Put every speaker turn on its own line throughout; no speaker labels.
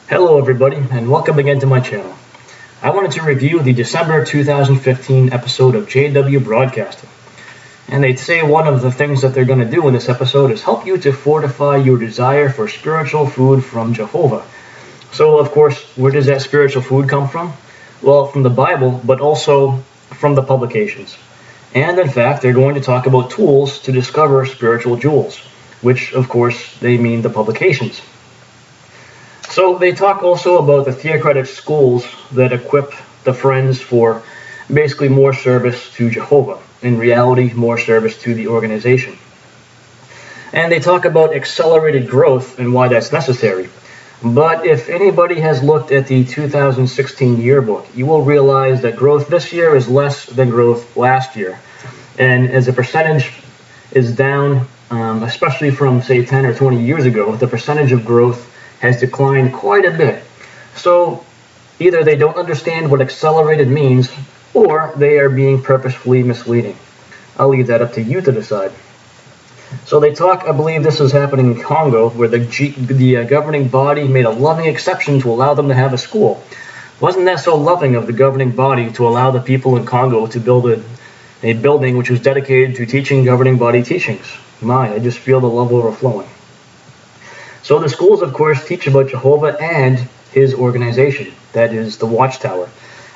Hello everybody, and welcome again to my channel. I wanted to review the December 2015 episode of JW Broadcasting. And they say one of the things that they're going to do in this episode is help you to fortify your desire for spiritual food from Jehovah. So, of course, where does that spiritual food come from? Well, from the Bible, but also from the publications. And in fact, they're going to talk about tools to discover spiritual jewels, which, of course, they mean the publications. So they talk also about the theocratic schools that equip the Friends for basically more service to Jehovah. In reality, more service to the organization. And they talk about accelerated growth and why that's necessary. But if anybody has looked at the 2016 yearbook, you will realize that growth this year is less than growth last year. And as a percentage is down, especially from, say, 10 or 20 years ago, the percentage of growth has declined quite a bit. So either they don't understand what accelerated means, or they are being purposefully misleading. I'll leave that up to you to decide. So they talk, I believe this is happening in Congo, where the governing body made a loving exception to allow them to have a school. Wasn't that so loving of the governing body to allow the people in Congo to build a building which was dedicated to teaching governing body teachings? My, I just feel the love overflowing. So the schools, of course, teach about Jehovah and his organization, that is the Watchtower.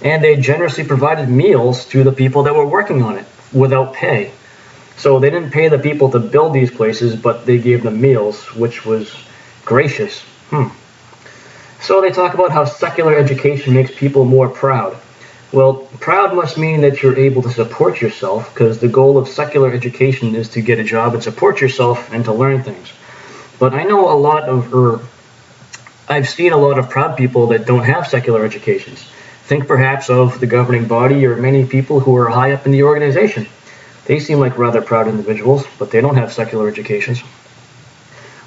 And they generously provided meals to the people that were working on it without pay. So they didn't pay the people to build these places, but they gave them meals, which was gracious. So they talk about how secular education makes people more proud. Well, proud must mean that you're able to support yourself, because the goal of secular education is to get a job and support yourself and to learn things. But I know I've seen a lot of proud people that don't have secular educations. Think perhaps of the governing body or many people who are high up in the organization. They seem like rather proud individuals, but they don't have secular educations.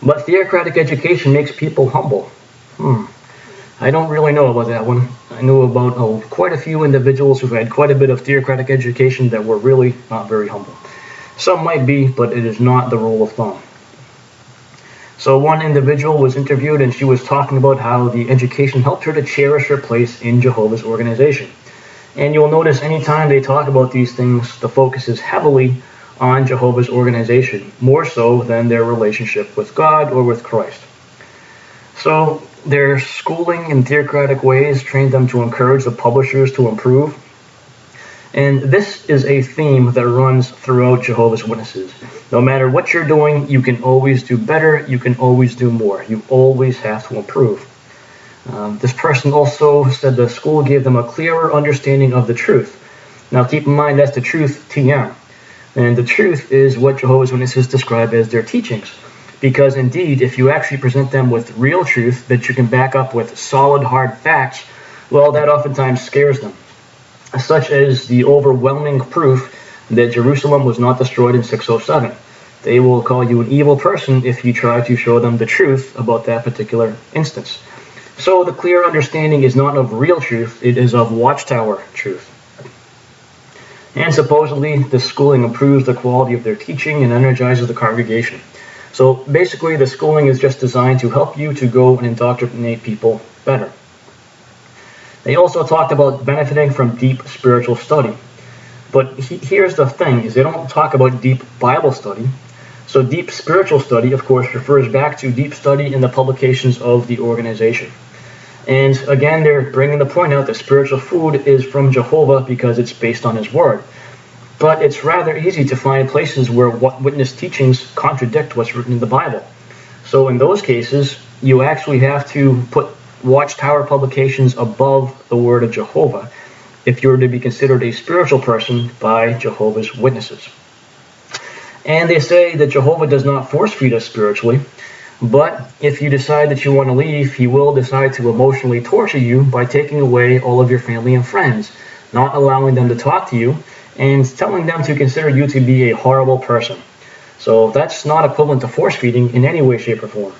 But theocratic education makes people humble. I don't really know about that one. I know about quite a few individuals who've had quite a bit of theocratic education that were really not very humble. Some might be, but it is not the rule of thumb. So one individual was interviewed, and she was talking about how the education helped her to cherish her place in Jehovah's organization. And you'll notice anytime they talk about these things, the focus is heavily on Jehovah's organization, more so than their relationship with God or with Christ. So their schooling in theocratic ways trained them to encourage the publishers to improve. And this is a theme that runs throughout Jehovah's Witnesses. No matter what you're doing, you can always do better, you can always do more. You always have to improve. This person also said the school gave them a clearer understanding of the truth. Now keep in mind that's the truth TM. And the truth is what Jehovah's Witnesses describe as their teachings. Because indeed, if you actually present them with real truth that you can back up with solid, hard facts, well, that oftentimes scares them. Such as the overwhelming proof that Jerusalem was not destroyed in 607. They will call you an evil person if you try to show them the truth about that particular instance. So the clear understanding is not of real truth, it is of Watchtower truth. And supposedly, the schooling improves the quality of their teaching and energizes the congregation. So basically, the schooling is just designed to help you to go and indoctrinate people better. They also talked about benefiting from deep spiritual study. But here's the thing, is they don't talk about deep Bible study. So deep spiritual study, of course, refers back to deep study in the publications of the organization. And again, they're bringing the point out that spiritual food is from Jehovah because it's based on his word. But it's rather easy to find places where witness teachings contradict what's written in the Bible. So in those cases, you actually have to put Watchtower publications above the word of Jehovah if you're to be considered a spiritual person by Jehovah's Witnesses. And they say that Jehovah does not force feed us spiritually, but if you decide that you want to leave, he will decide to emotionally torture you by taking away all of your family and friends, not allowing them to talk to you, and telling them to consider you to be a horrible person. So that's not equivalent to force feeding in any way, shape, or form.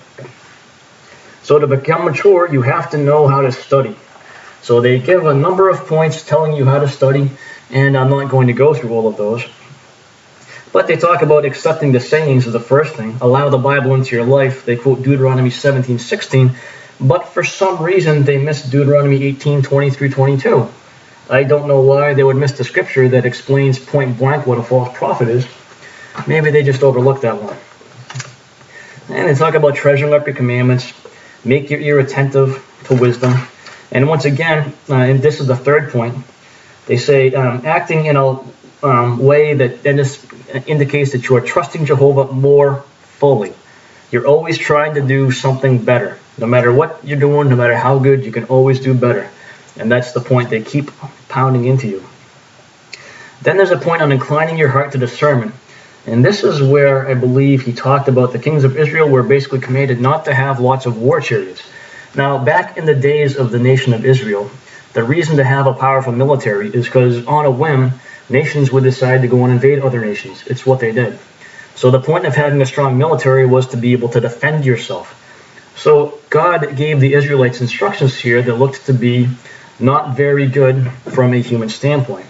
So to become mature, you have to know how to study. So they give a number of points telling you how to study, and I'm not going to go through all of those. But they talk about accepting the sayings as the first thing. Allow the Bible into your life. They quote Deuteronomy 17:16, But for some reason, they missed Deuteronomy 18:20 through 22. I don't know why they would miss the scripture that explains point blank what a false prophet is. Maybe they just overlooked that one. And they talk about treasuring up your commandments, make your ear attentive to wisdom. And once again, and this is the third point, they say acting in a way that indicates that you are trusting Jehovah more fully. You're always trying to do something better. No matter what you're doing, no matter how good, you can always do better. And that's the point they keep pounding into you. Then there's a point on inclining your heart to discernment. And this is where I believe he talked about the kings of Israel were basically commanded not to have lots of war chariots. Now, back in the days of the nation of Israel, the reason to have a powerful military is because on a whim, nations would decide to go and invade other nations. It's what they did. So the point of having a strong military was to be able to defend yourself. So God gave the Israelites instructions here that looked to be not very good from a human standpoint.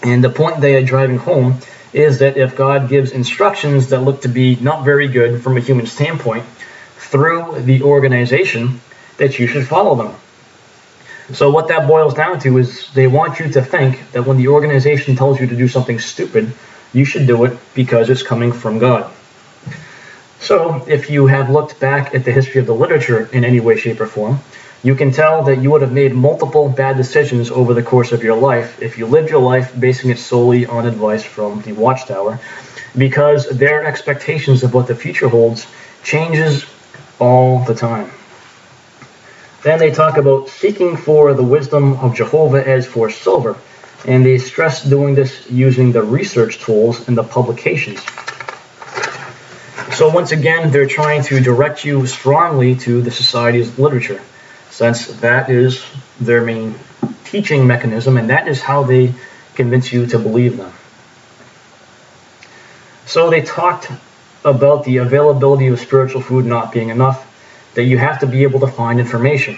And the point they are driving home is that if God gives instructions that look to be not very good from a human standpoint through the organization, that you should follow them. So what that boils down to is they want you to think that when the organization tells you to do something stupid, you should do it because it's coming from God. So if you have looked back at the history of the literature in any way, shape, or form, you can tell that you would have made multiple bad decisions over the course of your life if you lived your life basing it solely on advice from the Watchtower, because their expectations of what the future holds changes all the time. Then they talk about seeking for the wisdom of Jehovah as for silver, and they stress doing this using the research tools and the publications. So once again, they're trying to direct you strongly to the Society's literature, since that is their main teaching mechanism, and that is how they convince you to believe them. So they talked about the availability of spiritual food not being enough, that you have to be able to find information.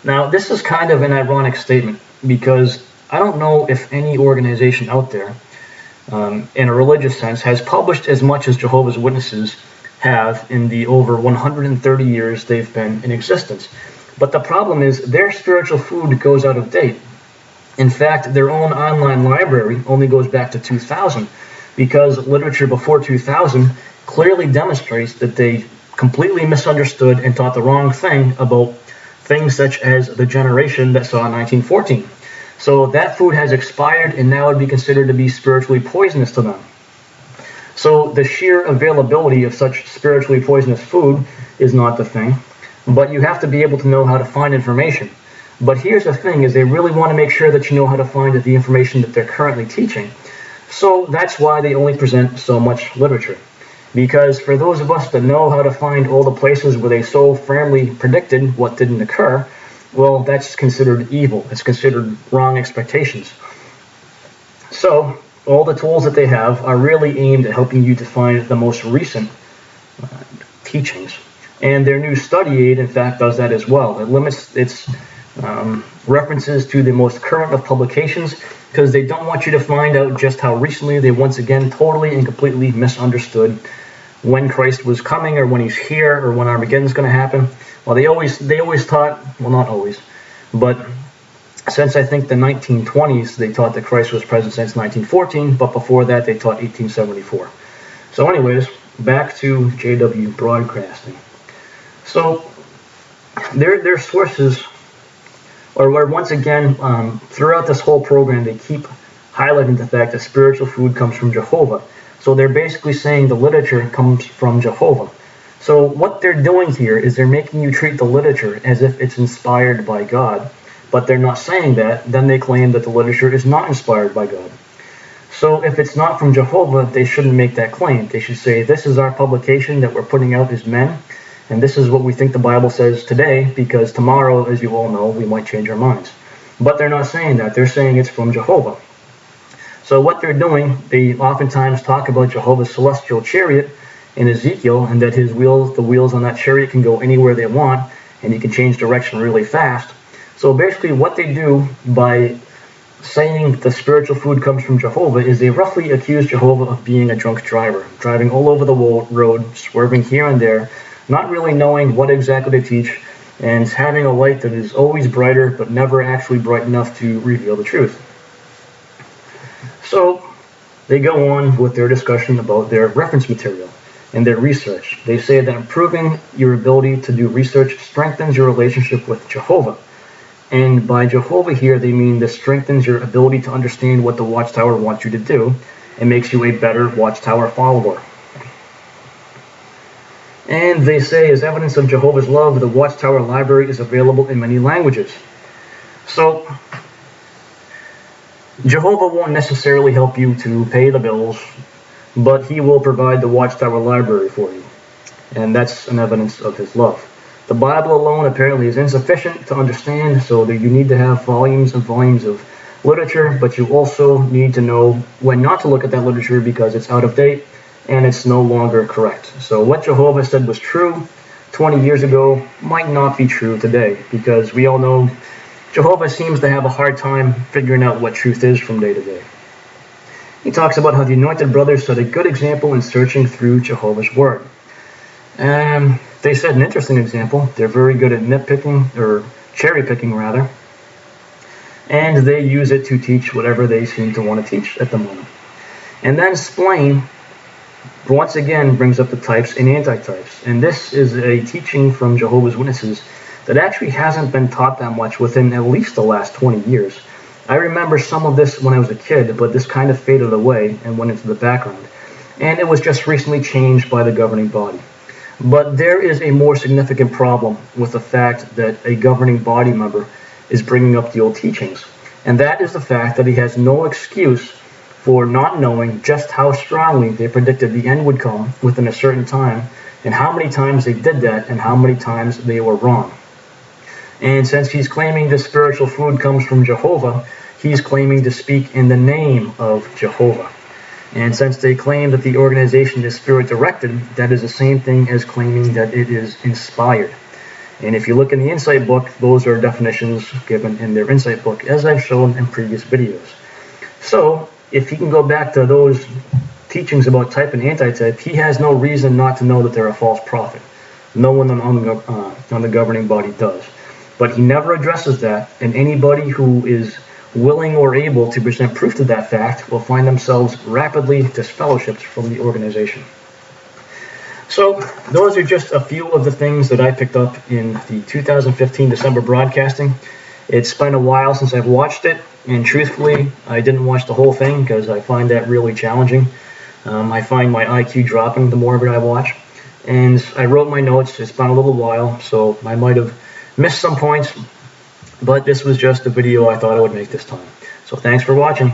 Now, this is kind of an ironic statement, because I don't know if any organization out there, in a religious sense, has published as much as Jehovah's Witnesses have in the over 130 years they've been in existence. But the problem is their spiritual food goes out of date. In fact, their own online library only goes back to 2000, because literature before 2000 clearly demonstrates that they completely misunderstood and taught the wrong thing about things such as the generation that saw 1914. So that food has expired and now would be considered to be spiritually poisonous to them. So the sheer availability of such spiritually poisonous food is not the thing, but you have to be able to know how to find information. But here's the thing, is they really want to make sure that you know how to find the information that they're currently teaching. So that's why they only present so much literature. Because for those of us that know how to find all the places where they so firmly predicted what didn't occur, well, that's considered evil. It's considered wrong expectations. So all the tools that they have are really aimed at helping you to find the most recent teachings. And their new study aid, in fact, does that as well. It limits its references to the most current of publications, because they don't want you to find out just how recently they once again totally and completely misunderstood when Christ was coming, or when he's here, or when Armageddon's going to happen. Well, they always taught, well, not always, but since I think the 1920s, they taught that Christ was present since 1914, but before that they taught 1874. So anyways, back to JW Broadcasting. So their sources, or where once again, throughout this whole program, they keep highlighting the fact that spiritual food comes from Jehovah. So they're basically saying the literature comes from Jehovah. So what they're doing here is they're making you treat the literature as if it's inspired by God, but they're not saying that. Then they claim that the literature is not inspired by God. So if it's not from Jehovah, they shouldn't make that claim. They should say, this is our publication that we're putting out as men, and this is what we think the Bible says today, because tomorrow, as you all know, we might change our minds. But they're not saying that. They're saying it's from Jehovah. So what they're doing, they oftentimes talk about Jehovah's celestial chariot in Ezekiel, and that his wheels, the wheels on that chariot, can go anywhere they want, and he can change direction really fast. So basically what they do by saying the spiritual food comes from Jehovah is they roughly accuse Jehovah of being a drunk driver, driving all over the road, swerving here and there, not really knowing what exactly they teach, and having a light that is always brighter but never actually bright enough to reveal the truth. So they go on with their discussion about their reference material and their research. They say that improving your ability to do research strengthens your relationship with Jehovah. And by Jehovah here, they mean this strengthens your ability to understand what the Watchtower wants you to do and makes you a better Watchtower follower. And they say, as evidence of Jehovah's love, the Watchtower library is available in many languages. So Jehovah won't necessarily help you to pay the bills, but he will provide the Watchtower library for you. And that's an evidence of his love. The Bible alone apparently is insufficient to understand, so that you need to have volumes and volumes of literature, but you also need to know when not to look at that literature because it's out of date and it's no longer correct. So what Jehovah said was true 20 years ago might not be true today, because we all know Jehovah seems to have a hard time figuring out what truth is from day to day. He talks about how the Anointed Brothers set a good example in searching through Jehovah's Word. They set an interesting example. They're very good at nitpicking, or cherry picking rather, and they use it to teach whatever they seem to want to teach at the moment. And then Splain once again brings up the types and antitypes, and this is a teaching from Jehovah's Witnesses that actually hasn't been taught that much within at least the last 20 years. I remember some of this when I was a kid, but this kind of faded away and went into the background, and it was just recently changed by the governing body. But there is a more significant problem with the fact that a governing body member is bringing up the old teachings, and that is the fact that he has no excuse for not knowing just how strongly they predicted the end would come within a certain time, and how many times they did that, and how many times they were wrong. And since he's claiming this spiritual food comes from Jehovah, he's claiming to speak in the name of Jehovah. And since they claim that the organization is spirit-directed, that is the same thing as claiming that it is inspired. And if you look in the Insight book, those are definitions given in their Insight book, as I've shown in previous videos. So, if he can go back to those teachings about type and antitype, he has no reason not to know that they're a false prophet. No one on the governing body does. But he never addresses that, and anybody who is willing or able to present proof to that fact will find themselves rapidly disfellowshipped from the organization. So those are just a few of the things that I picked up in the 2015 December broadcasting. It's been a while since I've watched it, and truthfully, I didn't watch the whole thing because I find that really challenging. I find my IQ dropping the more of it I watch. And I wrote my notes. It's been a little while, so I might have missed some points, but this was just a video I thought I would make this time. So thanks for watching.